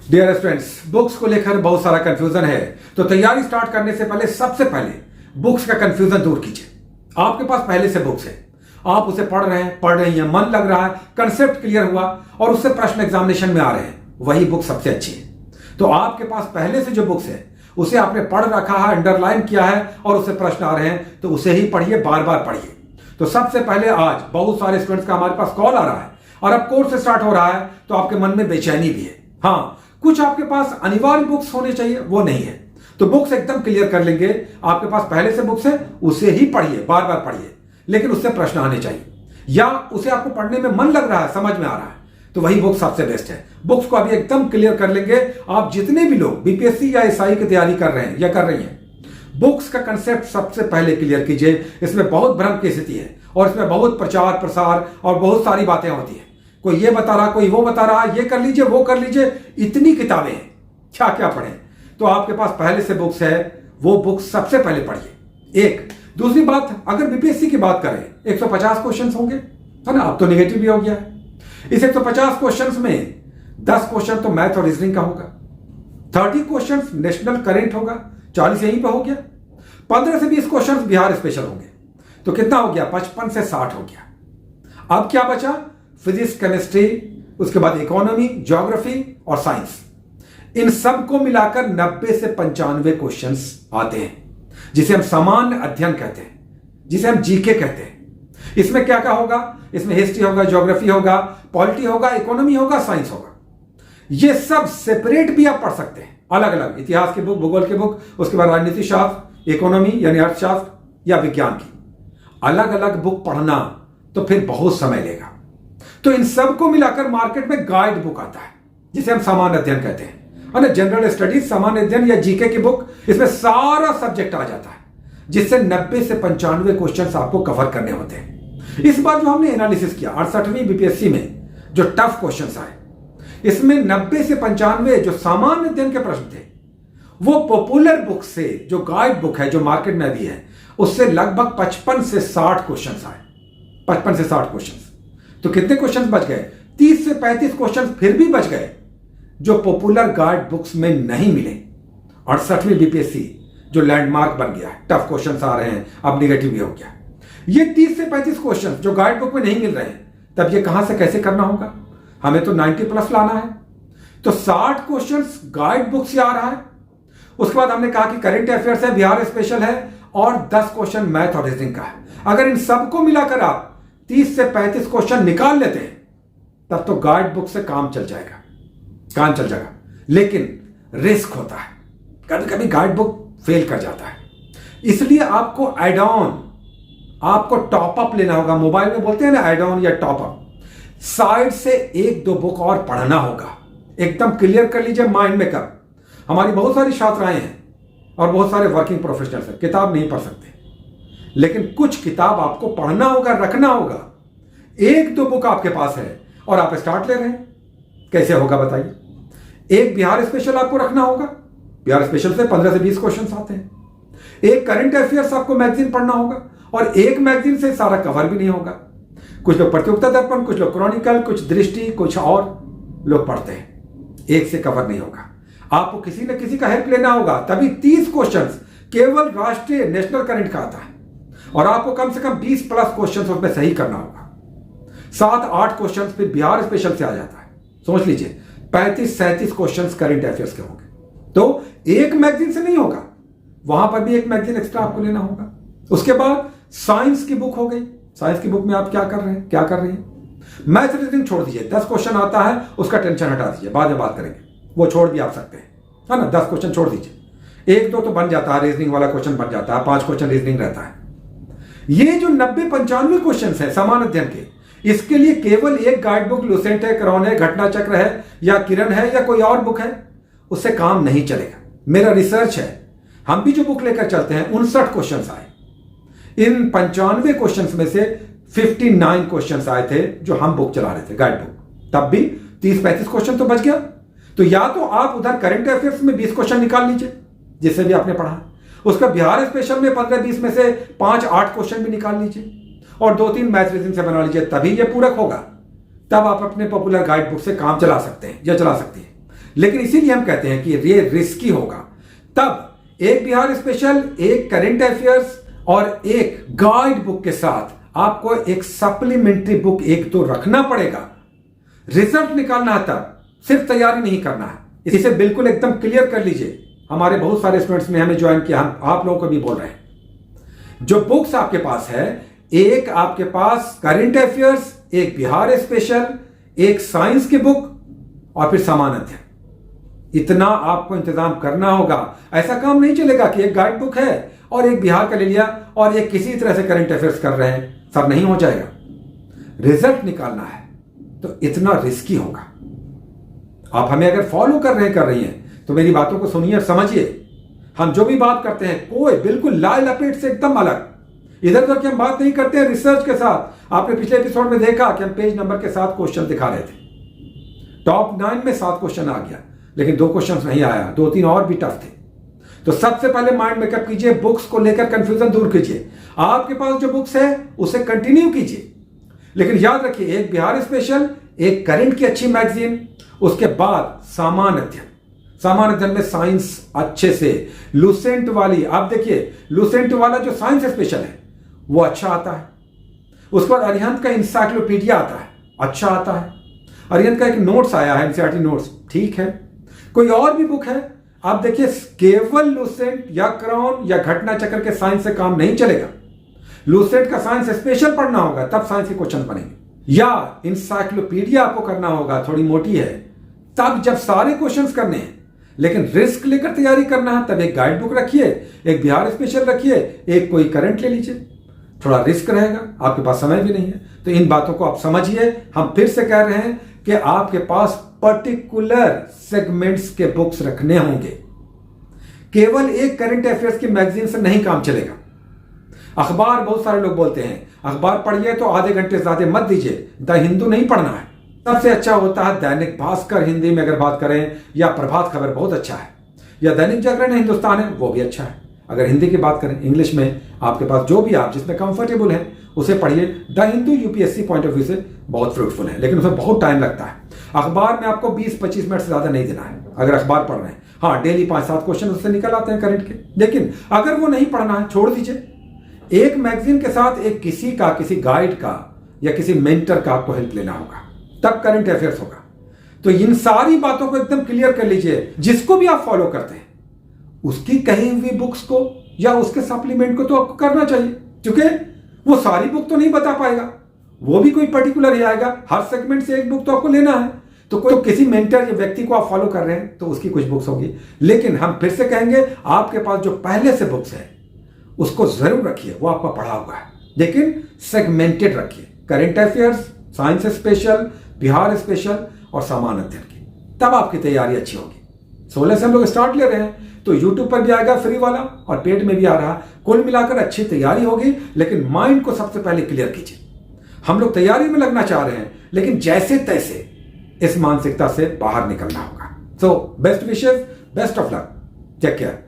Dear students, books को लेकर बहुत सारा कंफ्यूजन है, तो तैयारी स्टार्ट करने से पहले सबसे पहले बुक्स का कंफ्यूजन दूर कीजिए। आपके पास पहले से बुक्स है, आप उसे पढ़ रहे हैं, पढ़ रही हैं, मन लग रहा है, कंसेप्ट क्लियर हुआ और उससे प्रश्न एग्जामिनेशन में आ रहे हैं, वही बुक सबसे अच्छी है। तो आपके पास पहले से जो बुक्स है उसे आपने पढ़ रखा है, अंडरलाइन किया है और उससे प्रश्न आ रहे हैं, तो उसे ही पढ़िए, बार बार पढ़िए। तो सबसे पहले आज बहुत सारे स्टूडेंट्स का हमारे पास कॉल आ रहा है और अब कोर्स स्टार्ट हो रहा है, तो आपके मन में बेचैनी भी है। हाँ, कुछ आपके पास अनिवार्य बुक्स होने चाहिए, वो नहीं है, तो बुक्स एकदम क्लियर कर लेंगे। आपके पास पहले से बुक्स है, उसे ही पढ़िए, बार बार पढ़िए, लेकिन उससे प्रश्न आने चाहिए, या उसे आपको पढ़ने में मन लग रहा है, समझ में आ रहा है, तो वही बुक सबसे बेस्ट है। बुक्स को अभी एकदम क्लियर कर लेंगे। आप जितने भी लोग बीपीएससी या एसआई की तैयारी कर रहे हैं या कर रही हैं, बुक्स का कंसेप्ट सबसे पहले क्लियर कीजिए। इसमें बहुत भ्रम की स्थिति है और इसमें बहुत प्रचार प्रसार और बहुत सारी बातें होती है। कोई ये बता रहा, कोई वो बता रहा, ये कर लीजिए, वो कर लीजिए, इतनी किताबें हैं, क्या क्या पढ़ें। तो आपके पास पहले से बुक्स है, वो बुक्स सबसे पहले पढ़िए। एक दूसरी बात, अगर बीपीएससी की बात करें, 150 क्वेश्चन होंगे, है ना। अब तो नेगेटिव भी हो गया है। इस 150 क्वेश्चन में 10 क्वेश्चन तो मैथ और रीजनिंग का होगा, 30 क्वेश्चन नेशनल करंट होगा, 40 यहीं पर हो गया, 15 से 20 क्वेश्चन बिहार स्पेशल होंगे, तो कितना हो गया, 55 से 60 हो गया। अब क्या बचा, फिजिक्स, केमिस्ट्री, उसके बाद इकोनॉमी, ज्योग्राफी और साइंस। इन सब को मिलाकर 90 से 95 क्वेश्चंस आते हैं, जिसे हम सामान्य अध्ययन कहते हैं, जिसे हम जीके कहते हैं। इसमें क्या क्या होगा, इसमें हिस्ट्री होगा, ज्योग्राफी होगा, पॉलिटी होगा, इकोनॉमी होगा, साइंस होगा। ये सब सेपरेट भी आप पढ़ सकते हैं, अलग अलग, इतिहास की बुक, भूगोल की बुक, उसके बाद राजनीति शास्त्र, इकोनॉमी यानी अर्थशास्त्र या विज्ञान की अलग अलग बुक पढ़ना तो फिर बहुत समय लेगा। तो इन सब को मिलाकर मार्केट में गाइड बुक आता है, जिसे हम सामान्य अध्ययन कहते हैं, और जनरल स्टडीज, सामान्य अध्ययन या जीके की बुक। इसमें सारा सब्जेक्ट आ जाता है, जिससे 90 से 95 क्वेश्चन आपको कवर करने होते हैं। इस बार जो हमने एनालिसिस किया 68वीं बीपीएससी में, जो टफ क्वेश्चंस आए, इसमें 90 से 95 जो सामान्य अध्ययन के प्रश्न थे, वो पॉपुलर बुक से, जो गाइड बुक है, जो मार्केट में भी है, उससे लगभग 55 से 60 क्वेश्चन आए। 55 से 60 क्वेश्चन, तो कितने क्वेश्चन बच गए, 30 से 35 क्वेश्चन फिर भी बच गए, जो पॉपुलर गाइड बुक्स में नहीं मिले। 68वीं बीपीएससी जो लैंडमार्क बन गया है, टफ क्वेश्चन आ रहे हैं, अब निगेटिव भी हो गया। ये 30 से 35 क्वेश्चन जो गाइड बुक में नहीं मिल रहे हैं, तब ये कहां से कैसे करना होगा, हमें तो 90+ लाना है। तो 60 क्वेश्चन गाइड बुक से आ रहा है। उसके बाद हमने कहा कि करंट अफेयर्स है, बिहार स्पेशल है, और 10 क्वेश्चन मैथ और रीजनिंग का है। अगर इन सबको मिलाकर आप 30 से 35 क्वेश्चन निकाल लेते हैं, तब तो गाइड बुक से काम चल जाएगा, काम चल जाएगा। लेकिन रिस्क होता है, कभी कभी गाइड बुक फेल कर जाता है, इसलिए आपको एड ऑन, आपको टॉप अप लेना होगा। मोबाइल में बोलते हैं ना एड ऑन या टॉप अप, साइड से 1-2 बुक और पढ़ना होगा। एकदम क्लियर कर लीजिए माइंड में। कब हमारी बहुत सारी छात्राएं हैं और बहुत सारे वर्किंग प्रोफेशनल्स हैं, किताब नहीं पढ़ सकते, लेकिन कुछ किताब आपको पढ़ना होगा, रखना होगा। 1-2 बुक आपके पास है और आप स्टार्ट ले रहे हैं, कैसे होगा बताइए। एक बिहार स्पेशल आपको रखना होगा, बिहार स्पेशल से 15 से 20 क्वेश्चन आते हैं। एक करंट अफेयर्स आपको मैगजीन पढ़ना होगा, और एक मैगजीन से सारा कवर भी नहीं होगा। कुछ लोग प्रतियोगिता दर्पण, कुछ लोग क्रॉनिकल, कुछ दृष्टि, कुछ और लोग पढ़ते हैं, एक से कवर नहीं होगा। आपको किसी न किसी का हेल्प लेना होगा, तभी 30 क्वेश्चंस केवल राष्ट्रीय नेशनल करंट का आता है, और आपको कम से कम 20+ क्वेश्चंस उसमें सही करना होगा। 7-8 क्वेश्चंस फिर बिहार स्पेशल से आ जाता है। सोच लीजिए 35-37 क्वेश्चंस करंट अफेयर्स के होंगे। तो एक मैगजीन से नहीं होगा, वहां पर भी एक मैगजीन एक्स्ट्रा आपको लेना होगा। उसके बाद साइंस की बुक हो गई। साइंस की बुक में आप क्या कर रहे हैं, क्या कर रही हैं। मैथ रीजनिंग छोड़ दीजिए, 10 क्वेश्चन आता है, उसका टेंशन हटा दीजिए, बाद में बात करेंगे, वो छोड़ भी आप सकते हैं, है ना। 10 क्वेश्चन छोड़ दीजिए, 1-2 तो बन जाता है, रीजनिंग वाला क्वेश्चन बन जाता है, 5 क्वेश्चन रीजनिंग रहता है। ये जो 90-95 क्वेश्चन है सामान्य अध्ययन के, इसके लिए केवल एक गाइड बुक, लुसेंट है, क्रॉन है, घटना चक्र है, या किरण है, या कोई और बुक है, उससे काम नहीं चलेगा। मेरा रिसर्च है, हम भी जो बुक लेकर चलते हैं, 59 क्वेश्चन आए। इन 95 क्वेश्चंस में से 59 क्वेश्चंस आए थे जो हम बुक चला रहे थे, गाइड बुक। तब भी 30-35 क्वेश्चन तो बच गया। तो या तो आप उधर करंट अफेयर्स में 20 क्वेश्चन निकाल लीजिए, जिससे भी आपने पढ़ा, उसका बिहार स्पेशल में 15-20 में से 5-8 क्वेश्चन भी निकाल लीजिए, और 2-3 मैथ रीजनिंग से बना लीजिए, तभी ये पूरक होगा। तब आप अपने पॉपुलर गाइड बुक से काम चला सकते हैं या चला सकती है। लेकिन इसीलिए हम कहते हैं कि ये रिस्की होगा। तब एक बिहार स्पेशल, एक करंट अफेयर्स और एक गाइड बुक के साथ आपको एक सप्लीमेंट्री बुक एक तो रखना पड़ेगा। रिजल्ट निकालना है तब, सिर्फ तैयारी नहीं करना है। इसे बिल्कुल एकदम क्लियर कर लीजिए। हमारे बहुत सारे स्टूडेंट्स ने हमें ज्वाइन किया, हम आप लोगों को भी बोल रहे हैं। जो बुक्स आपके पास है, एक आपके पास करंट अफेयर्स, एक बिहार स्पेशल, एक साइंस की बुक और फिर सामान्य अध्ययन। इतना आपको इंतजाम करना होगा। ऐसा काम नहीं चलेगा कि एक गाइड बुक है और एक बिहार का ले लिया और एक किसी तरह से करंट अफेयर्स कर रहे हैं, सब नहीं हो जाएगा। रिजल्ट निकालना है तो इतना रिस्की होगा। आप हमें अगर फॉलो कर रही हैं तो मेरी बातों को सुनिए और समझिए। हम जो भी बात करते हैं कोई बिल्कुल लाल लपेट से एकदम अलग, इधर उधर की हम बात नहीं करते हैं। रिसर्च के साथ आपने पिछले एपिसोड में देखा कि हम पेज नंबर के साथ क्वेश्चन दिखा रहे थे। टॉप 9 में 7 क्वेश्चन आ गया, लेकिन 2 क्वेश्चन नहीं आया, 2-3 और भी टफ थे। तो सबसे पहले माइंड मेकअप कीजिए, बुक्स को लेकर कंफ्यूजन दूर कीजिए। आपके पास जो बुक्स है उसे कंटिन्यू कीजिए, लेकिन याद रखिए एक बिहार स्पेशल, एक करंट की अच्छी मैगजीन, उसके बाद सामान्य अध्ययन। सामान्य अध्ययन में साइंस अच्छे से लुसेंट वाली, आप देखिए लुसेंट वाला जो साइंस स्पेशल है वो अच्छा आता है। उसके बाद अरिहंत का इंसाइक्लोपीडिया आता है, अच्छा आता है। अरिहंत का एक नोट्स आया है, एनसीईआरटी नोट्स, ठीक है। कोई और भी बुक है, आप देखिए केवल लुसेंट या क्राउन या घटना चक्र के साइंस से काम नहीं चलेगा। लुसेंट का साइंस स्पेशल पढ़ना होगा, तब साइंस के क्वेश्चन बनेंगे। या इंसाइक्लोपीडिया आपको करना होगा, थोड़ी मोटी है, तब जब सारे क्वेश्चंस करने हैं। लेकिन रिस्क लेकर तैयारी करना है तब एक गाइड बुक रखिए, एक बिहार स्पेशल रखिए, एक कोई करंट ले लीजिए। थोड़ा रिस्क रहेगा, आपके पास समय भी नहीं है। तो इन बातों को आप समझिए। हम फिर से कह रहे हैं कि आपके पास पर्टिकुलर सेगमेंट्स के बुक्स रखने होंगे। केवल एक करंट अफेयर्स की मैगजीन से नहीं काम चलेगा। अखबार, बहुत सारे लोग बोलते हैं अखबार पढ़िए तो आधे घंटे ज्यादा मत दीजिए, द हिंदू नहीं पढ़ना है। सबसे अच्छा होता है दैनिक भास्कर, हिंदी में अगर बात करें, या प्रभात खबर बहुत अच्छा है, या दैनिक जागरण हिंदुस्तान है वो भी अच्छा है। अगर हिंदी की बात करें, इंग्लिश में आपके पास जो भी आप जिसमें कंफर्टेबल है उसे पढ़िए। The Hindu UPSC point of view से बहुत फ्रूटफुल है, लेकिन उसमें बहुत टाइम लगता है। अखबार में आपको 20-25 मिनट से ज्यादा नहीं देना है अगर अखबार पढ़ रहे हैं। हाँ, डेली 5-7 क्वेश्चन उससे निकल आते हैं करंट के, लेकिन अगर वो नहीं पढ़ना है छोड़ दीजिए। एक मैगजीन के साथ एक किसी गाइड का या किसी मेंटर का आपको हेल्प लेना होगा, तब करंट अफेयर्स होगा। तो इन सारी बातों को एकदम क्लियर कर लीजिए। जिसको भी आप फॉलो करते हैं उसकी कही हुई बुक्स को या उसके सप्लीमेंट को तो आपको करना चाहिए, क्योंकि वो सारी बुक तो नहीं बता पाएगा, वो भी कोई पर्टिकुलर ही आएगा। हर सेगमेंट से एक बुक तो आपको लेना है। तो कोई किसी मेंटर या व्यक्ति को आप फॉलो कर रहे हैं तो उसकी कुछ बुक्स होगी, लेकिन हम फिर से कहेंगे आपके पास जो पहले से बुक्स है उसको जरूर रखिए, वो आपका पढ़ा हुआ है, लेकिन सेगमेंटेड रखिए। Current affairs, science special, Bihar special और सामान्य अध्ययन की, तब आपकी तैयारी अच्छी होगी। 16 से हम लोग स्टार्ट ले रहे हैं, तो YouTube पर भी आएगा फ्री वाला और पेड में भी आ रहा। कुल मिलाकर अच्छी तैयारी होगी, लेकिन माइंड को सबसे पहले क्लियर कीजिए। हम लोग तैयारी में लगना चाह रहे हैं, लेकिन जैसे तैसे इस मानसिकता से बाहर निकलना होगा। So best wishes, best of luck, take care.